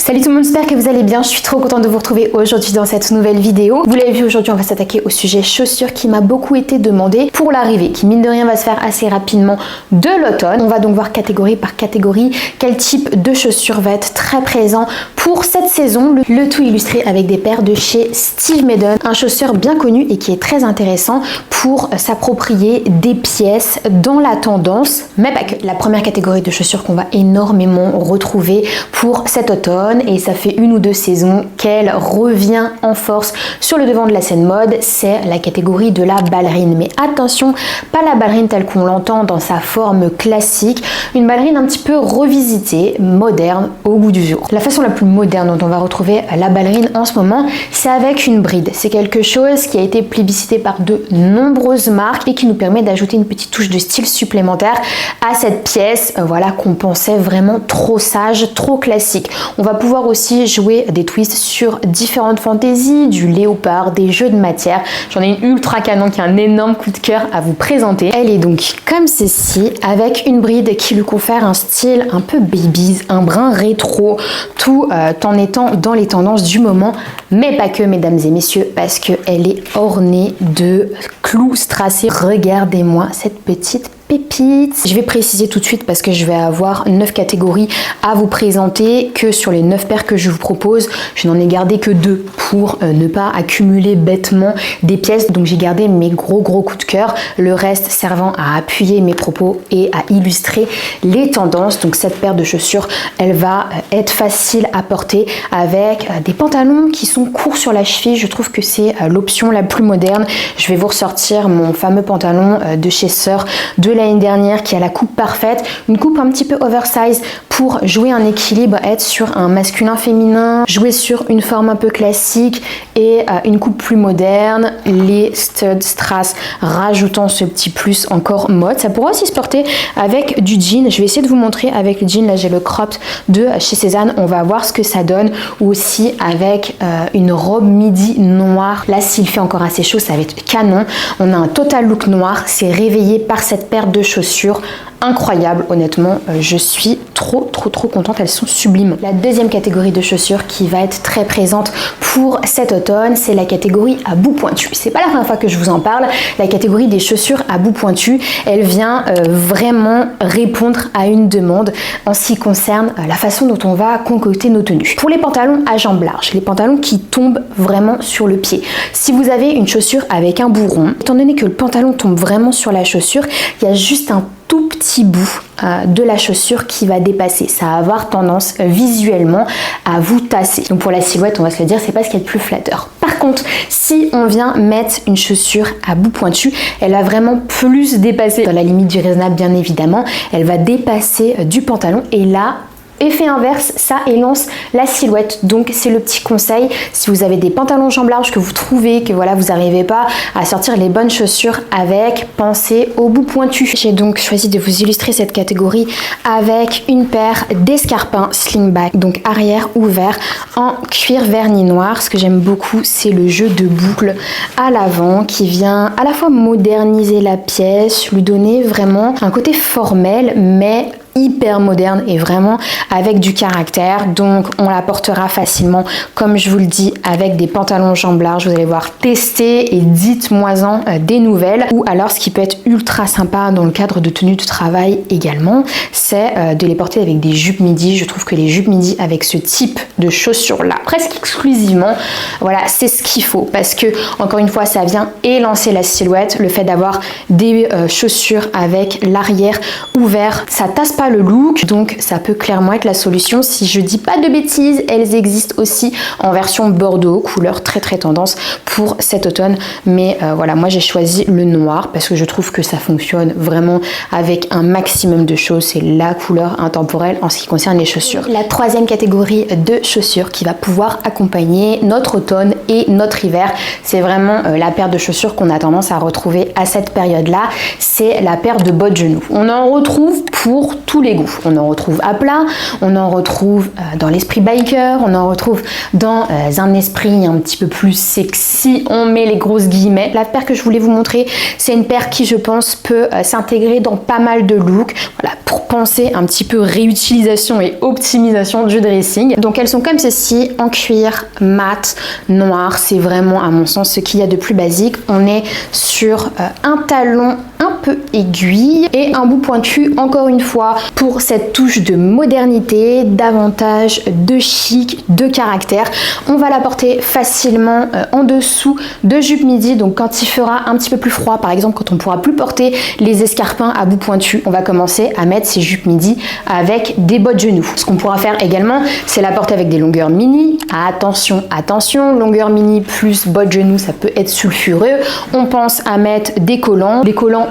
Salut tout le monde, j'espère que vous allez bien. Je suis trop contente de vous retrouver aujourd'hui dans cette nouvelle vidéo. Vous l'avez vu, aujourd'hui on va s'attaquer au sujet chaussures qui m'a beaucoup été demandé pour l'arrivée, qui mine de rien va se faire assez rapidement de l'automne. On va donc voir catégorie par catégorie quel type de chaussures va être très présent pour cette saison. Le tout illustré avec des paires de chez Steve Madden, un chaussure bien connu et qui est très intéressant pour s'approprier des pièces dans la tendance, mais pas que. La première catégorie de chaussures qu'on va énormément retrouver pour cet automne, et ça fait une ou deux saisons qu'elle revient en force sur le devant de la scène mode, c'est la catégorie de la ballerine. Mais attention, pas la ballerine telle qu'on l'entend dans sa forme classique, une ballerine un petit peu revisitée, moderne au goût du jour. La façon la plus moderne dont on va retrouver la ballerine en ce moment, c'est avec une bride. C'est quelque chose qui a été plébiscité par de nombreuses marques et qui nous permet d'ajouter une petite touche de style supplémentaire à cette pièce, voilà, qu'on pensait vraiment trop sage, trop classique. On va pouvoir aussi jouer des twists sur différentes fantaisies, du léopard, des jeux de matière. J'en ai une ultra canon qui a un énorme coup de cœur à vous présenter. Elle est donc comme ceci, avec une bride qui lui confère un style un peu babies, un brin rétro, tout en étant dans les tendances du moment, mais pas que, mesdames et messieurs, parce qu'elle est ornée de clous strassés. Regardez-moi cette petite pépite. Je vais préciser tout de suite parce que je vais avoir 9 catégories à vous présenter, que sur les 9 paires que je vous propose, je n'en ai gardé que 2 pour ne pas accumuler bêtement des pièces. Donc j'ai gardé mes gros coups de cœur, le reste servant à appuyer mes propos et à illustrer les tendances. Donc cette paire de chaussures, elle va être facile à porter avec des pantalons qui sont courts sur la cheville. Je trouve que c'est l'option la plus moderne. Je vais vous ressortir mon fameux pantalon de chez Sœur de l'année dernière qui a la coupe parfaite, une coupe un petit peu oversize pour jouer un équilibre, être sur un masculin féminin, jouer sur une forme un peu classique et une coupe plus moderne, les studs strass rajoutant ce petit plus encore mode. Ça pourra aussi se porter avec du jean. Je vais essayer de vous montrer avec le jean. Là j'ai le crop de chez Cézanne, on va voir ce que ça donne, ou aussi avec une robe midi noire. Là s'il fait encore assez chaud, ça va être canon. On a un total look noir, c'est réveillé par cette paire de chaussures incroyable. Honnêtement, je suis trop contente, elles sont sublimes. La deuxième catégorie de chaussures qui va être très présente pour cet automne, c'est la catégorie à bout pointu. C'est pas la première fois que je vous en parle. La catégorie des chaussures à bout pointu, elle vient vraiment répondre à une demande en ce qui concerne la façon dont on va concocter nos tenues. Pour les pantalons à jambes larges, les pantalons qui tombent vraiment sur le pied, si vous avez une chaussure avec un bourron, étant donné que le pantalon tombe vraiment sur la chaussure, il y a juste un tout petit bout de la chaussure qui va dépasser. Ça va avoir tendance visuellement à vous tasser. Donc pour la silhouette, on va se le dire, c'est pas ce qu'il y a de plus flatteur. Par contre, si on vient mettre une chaussure à bout pointu, elle va vraiment plus dépasser, dans la limite du raisonnable bien évidemment, elle va dépasser du pantalon, et là, effet inverse, ça élance la silhouette. Donc c'est le petit conseil, si vous avez des pantalons jambes larges que vous trouvez que voilà, vous n'arrivez pas à sortir les bonnes chaussures avec, pensez au bout pointu. J'ai donc choisi de vous illustrer cette catégorie avec une paire d'escarpins slingback, donc arrière ouvert en cuir vernis noir. Ce que j'aime beaucoup, c'est le jeu de boucles à l'avant qui vient à la fois moderniser la pièce, lui donner vraiment un côté formel mais hyper moderne et vraiment avec du caractère. Donc on la portera facilement, comme je vous le dis, avec des pantalons jambes larges. Vous allez voir, tester et dites-moi-en des nouvelles. Ou alors ce qui peut être ultra sympa dans le cadre de tenues de travail également, c'est de les porter avec des jupes midi. Je trouve que les jupes midi avec ce type de chaussures là, presque exclusivement, voilà, c'est ce qu'il faut, parce que encore une fois ça vient élancer la silhouette. Le fait d'avoir des chaussures avec l'arrière ouvert, ça tasse pas le look, donc ça peut clairement être la solution. Si je dis pas de bêtises, elles existent aussi en version bordeaux, couleur très tendance pour cet automne, mais voilà, moi j'ai choisi le noir parce que je trouve que ça fonctionne vraiment avec un maximum de choses. C'est la couleur intemporelle en ce qui concerne les chaussures. La troisième catégorie de chaussures qui va pouvoir accompagner notre automne et notre hiver, c'est vraiment la paire de chaussures qu'on a tendance à retrouver à cette période là, c'est la paire de bas de genou. On en retrouve pour tout tous les goûts. On en retrouve à plat, on en retrouve dans l'esprit biker, on en retrouve dans un esprit un petit peu plus sexy, on met les grosses guillemets. La paire que je voulais vous montrer, c'est une paire qui, je pense, peut s'intégrer dans pas mal de looks, voilà, pour penser un petit peu réutilisation et optimisation du dressing. Donc elles sont comme ceci, en cuir, mat, noir. C'est vraiment, à mon sens, ce qu'il y a de plus basique. On est sur un talon un peu aiguille et un bout pointu, encore une fois, pour cette touche de modernité, davantage de chic, de caractère. On va la porter facilement en dessous de jupe midi, donc quand il fera un petit peu plus froid, par exemple quand on pourra plus porter les escarpins à bout pointu, on va commencer à mettre ces jupes midi avec des bottes genoux. Ce qu'on pourra faire également, c'est la porter avec des longueurs mini. Attention, attention, longueur mini plus bottes genoux, ça peut être sulfureux. On pense à mettre des collants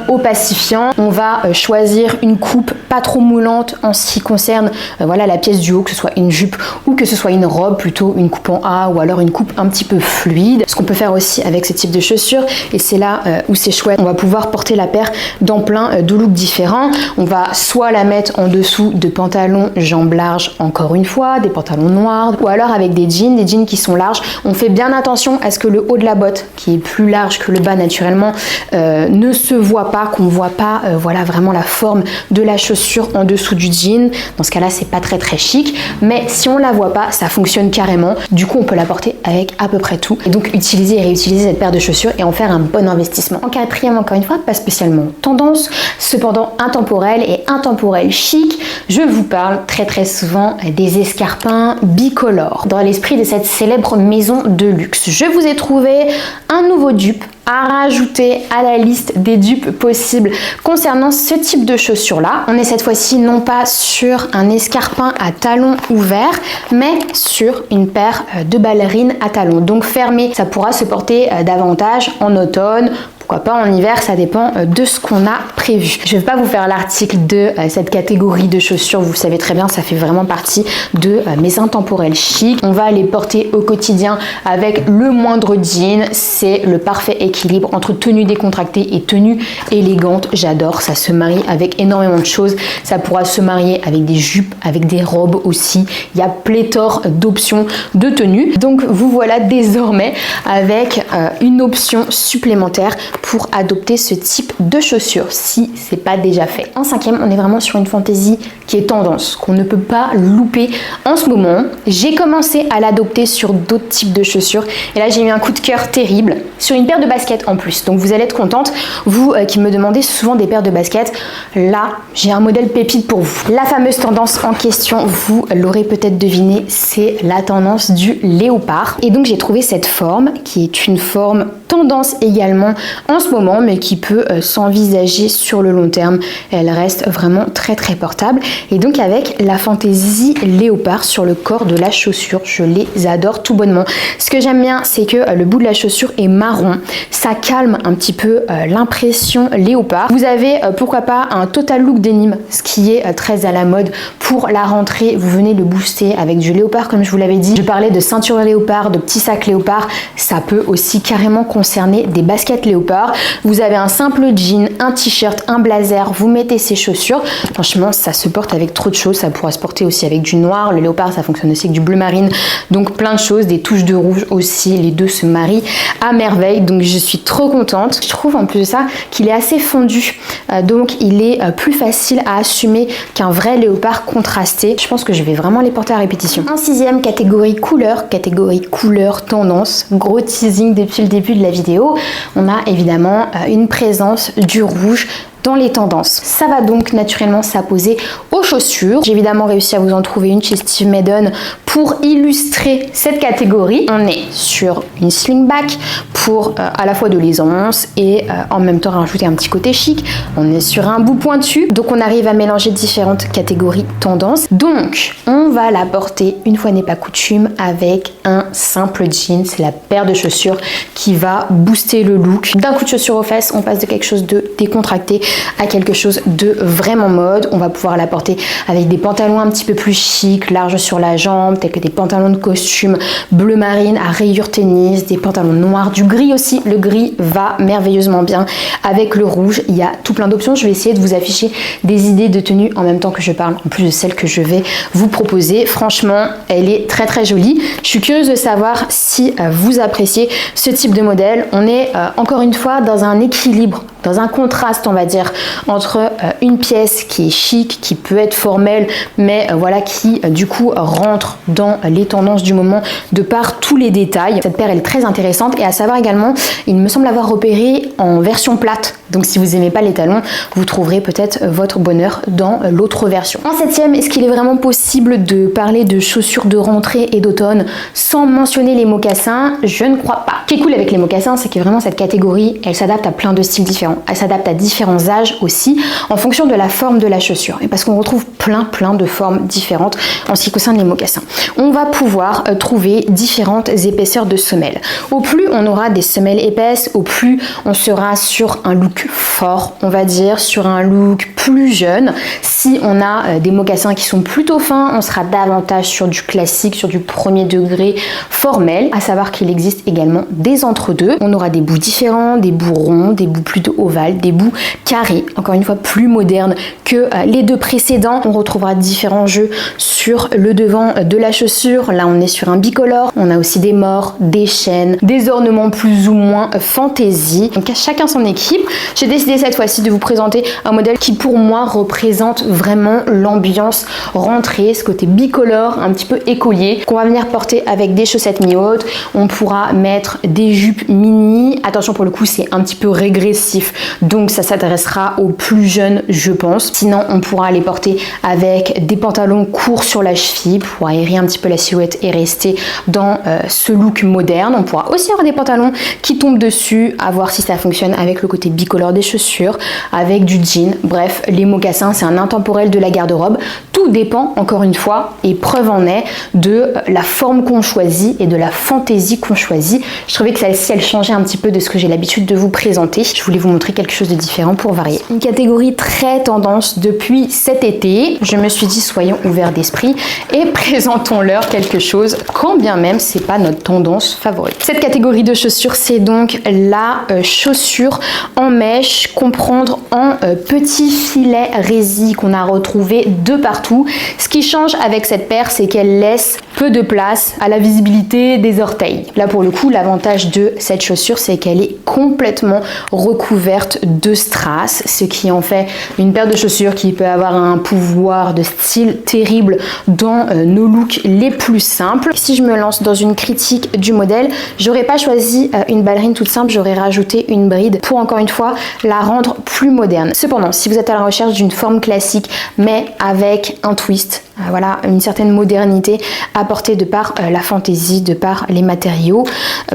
opacifiants. On va choisir une coupe pas trop moulante en ce qui concerne voilà, la pièce du haut, que ce soit une jupe ou que ce soit une robe, plutôt une coupe en A ou alors une coupe un petit peu fluide. Ce qu'on peut faire aussi avec ce type de chaussures, et c'est là où c'est chouette, on va pouvoir porter la paire dans plein de looks différents. On va soit la mettre en dessous de pantalons jambes larges, encore une fois, des pantalons noirs, ou alors avec des jeans qui sont larges. On fait bien attention à ce que le haut de la botte, qui est plus large que le bas naturellement, ne se voit pas, qu'on ne voit pas voilà, vraiment la forme de la chaussure en dessous du jean. Dans ce cas-là, c'est pas très chic, mais si on la voit pas, ça fonctionne carrément. Du coup, on peut la porter avec à peu près tout, et donc utiliser et réutiliser cette paire de chaussures et en faire un bon investissement. En quatrième, encore une fois, pas spécialement tendance, cependant intemporel et intemporel chic, je vous parle très souvent des escarpins bicolores. Dans l'esprit de cette célèbre maison de luxe, je vous ai trouvé un nouveau dupe à rajouter à la liste des dupes possibles concernant ce type de chaussures là. On est cette fois-ci non pas sur un escarpin à talons ouverts, mais sur une paire de ballerines à talons, donc fermées. Ça pourra se porter davantage en automne, pourquoi pas en hiver, ça dépend de ce qu'on a prévu. Je ne vais pas vous faire l'article de cette catégorie de chaussures, vous savez très bien, ça fait vraiment partie de mes intemporels chic. On va les porter au quotidien avec le moindre jean, c'est le parfait équilibre entre tenue décontractée et tenue élégante. J'adore, ça se marie avec énormément de choses. Ça pourra se marier avec des jupes, avec des robes aussi. Il y a pléthore d'options de tenues. Donc vous voilà désormais avec une option supplémentaire pour adopter ce type de chaussures si c'est pas déjà fait. En cinquième, on est vraiment sur une fantaisie qui est tendance, qu'on ne peut pas louper en ce moment. J'ai commencé à l'adopter sur d'autres types de chaussures et là j'ai eu un coup de cœur terrible sur une paire de baskets en plus. Donc vous allez être contente, vous qui me demandez souvent des paires de baskets. Là, j'ai un modèle pépite pour vous. La fameuse tendance en question, vous l'aurez peut-être deviné, c'est la tendance du léopard. Et donc j'ai trouvé cette forme qui est une forme tendance également en ce moment, mais qui peut s'envisager sur le long terme. Elle reste vraiment très portable. Et donc avec la fantaisie léopard sur le corps de la chaussure, je les adore tout bonnement. Ce que j'aime bien, c'est que le bout de la chaussure est marron. Ça calme un petit peu l'impression léopard. Vous avez pourquoi pas un total look denim, ce qui est très à la mode pour la rentrée. Vous venez le booster avec du léopard, comme je vous l'avais dit. Je parlais de ceinture léopard, de petits sacs léopard. Ça peut aussi carrément concerner des baskets léopard. Vous avez un simple jean, un t-shirt, un blazer, vous mettez ces chaussures. Franchement, ça se porte avec trop de choses. Ça pourra se porter aussi avec du noir. Le léopard, ça fonctionne aussi avec du bleu marine. Donc plein de choses, des touches de rouge aussi. Les deux se marient à merveille. Donc je suis trop contente. Je trouve en plus de ça qu'il est assez fondu. Donc il est plus facile à assumer qu'un vrai léopard contrasté. Je pense que je vais vraiment les porter à répétition. En sixième, catégorie couleur tendance. Gros teasing depuis le début de la vidéo. On a évidemment une présence du rouge dans les tendances. Ça va donc naturellement s'apposer aux chaussures. J'ai évidemment réussi à vous en trouver une chez Steve Madden pour illustrer cette catégorie. On est sur une slingback pour à la fois de l'aisance et en même temps rajouter un petit côté chic. On est sur un bout pointu, donc on arrive à mélanger différentes catégories tendances. Donc on va la porter, une fois n'est pas coutume, avec un simple jean. C'est la paire de chaussures qui va booster le look. D'un coup de chaussures aux fesses, on passe de quelque chose de décontracté à quelque chose de vraiment mode. On va pouvoir la porter avec des pantalons un petit peu plus chic, larges sur la jambe, tels que des pantalons de costume bleu marine à rayures tennis, des pantalons noirs, du gris aussi. Le gris va merveilleusement bien avec le rouge. Il y a tout plein d'options. Je vais essayer de vous afficher des idées de tenues en même temps que je parle, en plus de celles que je vais vous proposer. Franchement, elle est très très jolie. Je suis curieuse de savoir si vous appréciez ce type de modèle. On est encore une fois dans un équilibre, dans un contraste, on va dire, entre une pièce qui est chic, qui peut être formelle, mais voilà, qui du coup rentre dans les tendances du moment de par tous les détails. Cette paire elle est très intéressante, et à savoir également, il me semble avoir repéré en version plate. Donc si vous n'aimez pas les talons, vous trouverez peut-être votre bonheur dans l'autre version. En septième, est-ce qu'il est vraiment possible de parler de chaussures de rentrée et d'automne sans mentionner les mocassins? Je ne crois pas. Ce qui est cool avec les mocassins, c'est que vraiment cette catégorie, elle s'adapte à plein de styles différents. Elle s'adapte à différents âges aussi, en fonction de la forme de la chaussure. Et parce qu'on retrouve plein de formes différentes en ce qui concerne les mocassins. On va pouvoir trouver différentes épaisseurs de semelles. Au plus on aura des semelles épaisses, au plus on sera sur un look fort, on va dire, sur un look plus jeune. Si on a des mocassins qui sont plutôt fins, on sera davantage sur du classique, sur du premier degré formel. À savoir qu'il existe également des entre-deux. On aura des bouts différents, des bouts ronds, des bouts plutôt ovales, des bouts carrés, encore une fois plus modernes que les deux précédents. On retrouvera différents jeux sur le devant de la chaussure. Là on est sur un bicolore, on a aussi des mors, des chaînes, des ornements plus ou moins fantaisie. Donc à chacun son équipe. J'ai décidé cette fois-ci de vous présenter un modèle qui pour moi représente vraiment l'ambiance rentrée, ce côté bicolore, un petit peu écolier, qu'on va venir porter avec des chaussettes mi-hautes. On pourra mettre des jupes mini. Attention, pour le coup c'est un petit peu régressif, donc ça s'adressera aux plus jeunes je pense. Sinon on pourra les porter avec des pantalons courts sur la cheville pour aérer un petit peu la silhouette et rester dans ce look moderne. On pourra aussi avoir des pantalons qui tombent dessus, à voir si ça fonctionne avec le côté bicolore des chaussures, avec du jean. Bref, les mocassins c'est un intemporel de la garde-robe. Tout dépend encore une fois, et preuve en est, de la forme qu'on choisit et de la fantaisie qu'on choisit. Je trouvais que celle-ci elle changeait un petit peu de ce que j'ai l'habitude de vous présenter. Je voulais vous montrer quelque chose de différent pour varier. Une catégorie très tendance depuis cet été. Je me suis dit soyons ouverts d'esprit et présentons-leur quelque chose, quand bien même c'est pas notre tendance favorite. Cette catégorie de chaussures c'est donc la chaussure en mèche, comprendre en petits filets résille qu'on a retrouvé de partout. Ce qui change avec cette paire, c'est qu'elle laisse peu de place à la visibilité des orteils. Là pour le coup, l'avantage de cette chaussure, c'est qu'elle est complètement recouverte de strass, ce qui en fait une paire de chaussures qui peut avoir un pouvoir de style terrible dans nos looks les plus simples. Si je me lance dans une critique du modèle, j'aurais pas choisi une ballerine toute simple, j'aurais rajouté une bride pour encore une fois la rendre plus moderne. Cependant, si vous êtes à la recherche d'une forme classique mais avec un twist, voilà, une certaine modernité apportée de par la fantaisie, de par les matériaux,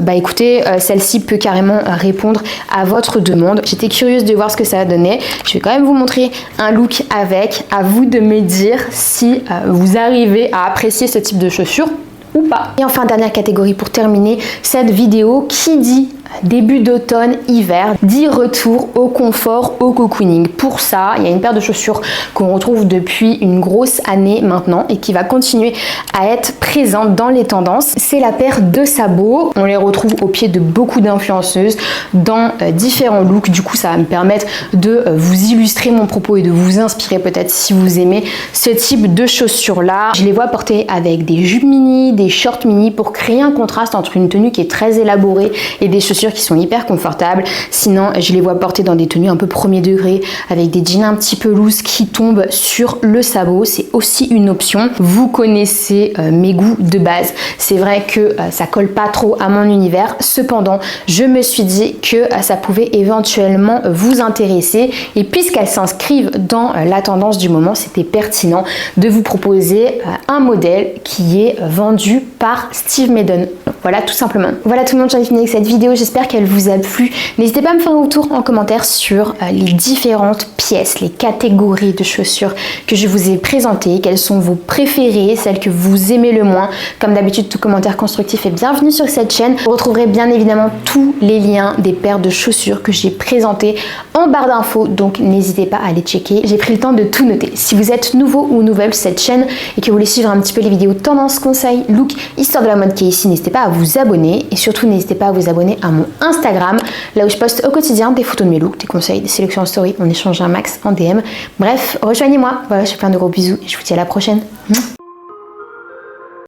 bah écoutez, celle-ci peut carrément répondre à votre demande. J'étais curieuse de voir ce que ça donnait. Je vais quand même vous montrer un look avec, à vous de me dire si vous arrivez à apprécier ce type de chaussures ou pas. Et enfin, dernière catégorie pour terminer cette vidéo, qui dit début d'automne, hiver, dit retour au confort, au cocooning. Pour ça, il y a une paire de chaussures qu'on retrouve depuis une grosse année maintenant et qui va continuer à être présente dans les tendances. C'est la paire de sabots. On les retrouve au pied de beaucoup d'influenceuses dans différents looks. Du coup, ça va me permettre de vous illustrer mon propos et de vous inspirer peut-être si vous aimez ce type de chaussures-là. Je les vois porter avec des jupes mini, des shorts mini pour créer un contraste entre une tenue qui est très élaborée et des chaussures qui sont hyper confortables. Sinon, je les vois porter dans des tenues un peu premier degré avec des jeans un petit peu loose qui tombent sur le sabot. C'est aussi une option. Vous connaissez mes goûts de base. C'est vrai que ça colle pas trop à mon univers. Cependant, je me suis dit que ça pouvait éventuellement vous intéresser. Et puisqu'elles s'inscrivent dans la tendance du moment, c'était pertinent de vous proposer un modèle qui est vendu par Steve Madden. Voilà, tout simplement. Voilà tout le monde, j'en ai fini avec cette vidéo. J'espère j'espère qu'elle vous a plu. N'hésitez pas à me faire un retour en commentaire sur les différentes pièces, les catégories de chaussures que je vous ai présentées, quelles sont vos préférées, celles que vous aimez le moins. Comme d'habitude, tout commentaire constructif est bienvenu sur cette chaîne. Vous retrouverez bien évidemment tous les liens des paires de chaussures que j'ai présentées en barre d'infos, donc n'hésitez pas à les checker. J'ai pris le temps de tout noter. Si vous êtes nouveau ou nouvelle sur cette chaîne et que vous voulez suivre un petit peu les vidéos tendance, conseils, look, histoire de la mode qui est ici, n'hésitez pas à vous abonner et surtout n'hésitez pas à vous abonner à mon Instagram, là où je poste au quotidien des photos de mes looks, des conseils, des sélections en story, on échange un max en DM. Bref, rejoignez-moi. Voilà, je fais plein de gros bisous et je vous dis à la prochaine.